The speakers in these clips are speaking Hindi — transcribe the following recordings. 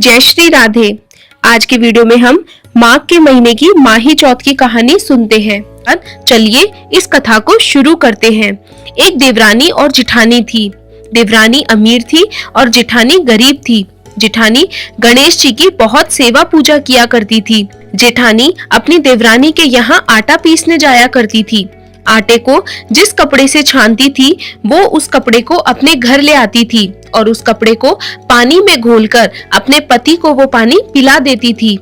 जय श्री राधे। आज के वीडियो में हम माघ के महीने की माही चौथ की कहानी सुनते हैं। चलिए इस कथा को शुरू करते हैं। एक देवरानी और जिठानी थी। देवरानी अमीर थी और जिठानी गरीब थी। जिठानी गणेश जी की बहुत सेवा पूजा किया करती थी। जेठानी अपनी देवरानी के यहाँ आटा पीसने जाया करती थी। आटे को जिस कपड़े से छानती थी वो उस कपड़े को अपने घर ले आती थी और उस कपड़े को पानी में घोलकर अपने पति को वो पानी पिला देती थी।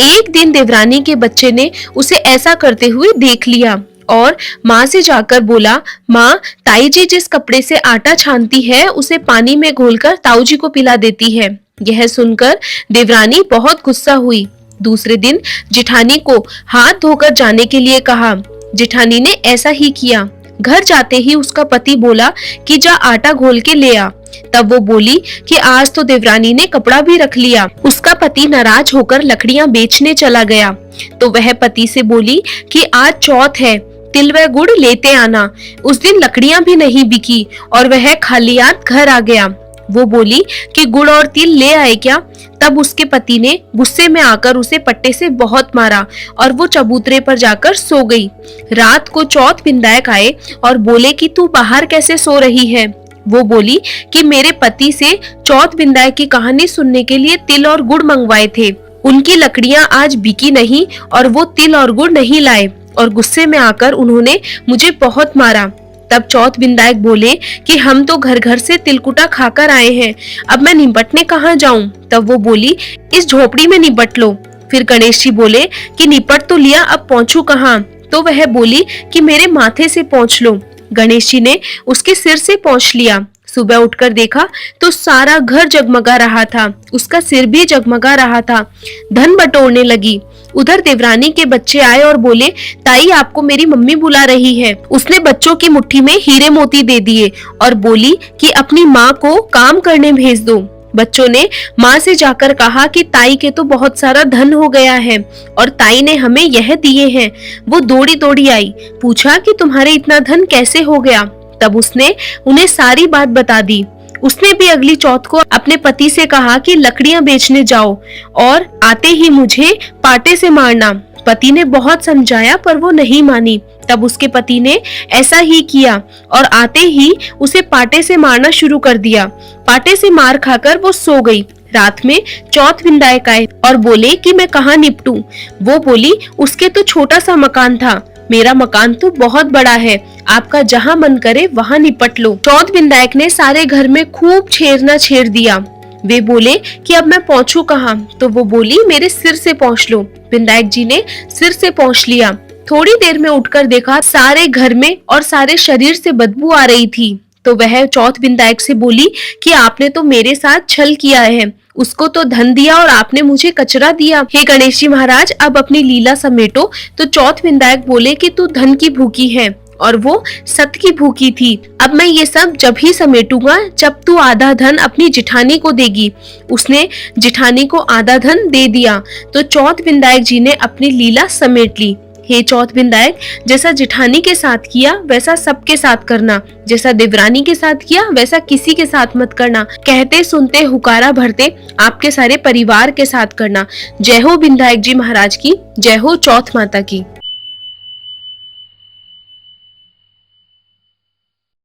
एक दिन देवरानी के बच्चे ने उसे ऐसा करते हुए देख लिया और माँ से जाकर बोला, माँ, ताई जी जिस कपड़े से आटा छानती है उसे पानी में घोलकर ताऊ जी को पिला देती है। यह सुनकर देवरानी बहुत गुस्सा हुई। दूसरे दिन जिठानी को हाथ धोकर जाने के लिए कहा। जिठानी ने ऐसा ही किया। घर जाते ही उसका पति बोला कि जा आटा घोल के ले आ। तब वो बोली कि आज तो देवरानी ने कपड़ा भी रख लिया। उसका पति नाराज होकर लकड़ियां बेचने चला गया। तो वह पति से बोली कि आज चौथ है, तिल व गुड़ लेते आना। उस दिन लकड़ियां भी नहीं बिकी और वह खाली हाथ घर आ गया। वो बोली कि गुड़ और तिल ले आए क्या? तब उसके पति ने गुस्से में आकर उसे पट्टे से बहुत मारा और वो चबूतरे पर जाकर सो गई। रात को चौथ विंदायक आए और बोले कि तू बाहर कैसे सो रही है? वो बोली कि मेरे पति से चौथ विंदायक की कहानी सुनने के लिए तिल और गुड़ मंगवाए थे। उनकी लकड़ियां आज बिकी नहीं और वो तिल और गुड़ नहीं लाए और गुस्से में आकर उन्होंने मुझे बहुत मारा। तब चौथ विंदायक बोले कि हम तो घर घर से तिलकुटा खाकर आए हैं, अब मैं निपटने कहाँ जाऊं? तब वो बोली, इस झोपड़ी में निपट लो। फिर गणेश जी बोले कि निपट तो लिया, अब पहुंचू कहाँ? तो वह बोली कि मेरे माथे से पहुंच लो। गणेश जी ने उसके सिर से पहुंच लिया। सुबह उठकर देखा तो सारा घर जगमगा रहा था, उसका सिर भी जगमगा रहा था। धन बटोरने लगी। उधर देवरानी के बच्चे आए और बोले, ताई आपको मेरी मम्मी बुला रही है। उसने बच्चों की मुट्ठी में हीरे मोती दे दिए और बोली कि अपनी माँ को काम करने भेज दो। बच्चों ने माँ से जाकर कहा कि ताई के तो बहुत सारा धन हो गया है और ताई ने हमें यह दिए हैं। वो दौड़ी दौड़ी आई, पूछा कि तुम्हारे इतना धन कैसे हो गया? तब उसने उन्हें सारी बात बता दी। उसने भी अगली चौथ को अपने पति से कहा कि लकड़ियां बेचने जाओ और आते ही मुझे पाटे से मारना। पति ने बहुत समझाया पर वो नहीं मानी। तब उसके पति ने ऐसा ही किया और आते ही उसे पाटे से मारना शुरू कर दिया। पाटे से मार खाकर वो सो गई। रात में चौथ विंदायक आए और बोले कि मैं कहाँ निपटूं? वो बोली, उसके तो छोटा सा मकान था, मेरा मकान तो बहुत बड़ा है, आपका जहाँ मन करे वहाँ निपट लो। चौथ विंदायक ने सारे घर में खूब छेड़ना छेड़ दिया। वे बोले कि अब मैं पहुँचू कहाँ? तो वो बोली, मेरे सिर से पहुँच लो। विंदायक जी ने सिर से पहुँच लिया। थोड़ी देर में उठकर देखा सारे घर में और सारे शरीर से बदबू आ रही थी। तो वह चौथ विंदायक से बोली कि आपने तो मेरे साथ छल किया है, उसको तो धन दिया और आपने मुझे कचरा दिया। हे गणेश जी महाराज, अब अपनी लीला समेटो। तो चौथ विंदायक बोले कि तू धन की भूखी है और वो सत की भूखी थी। अब मैं ये सब जब ही समेटूंगा जब तू आधा धन अपनी जिठानी को देगी। उसने जिठानी को आधा धन दे दिया। तो चौथ विंदायक जी ने अपनी लीला समेट ली। हे चौथ विंदायक, जैसा जिठानी के साथ किया वैसा सबके साथ करना, जैसा देवरानी के साथ किया वैसा किसी के साथ मत करना। कहते सुनते हुकारा भरते आपके सारे परिवार के साथ करना। जय हो विंदायक जी महाराज की, जय हो चौथ माता की।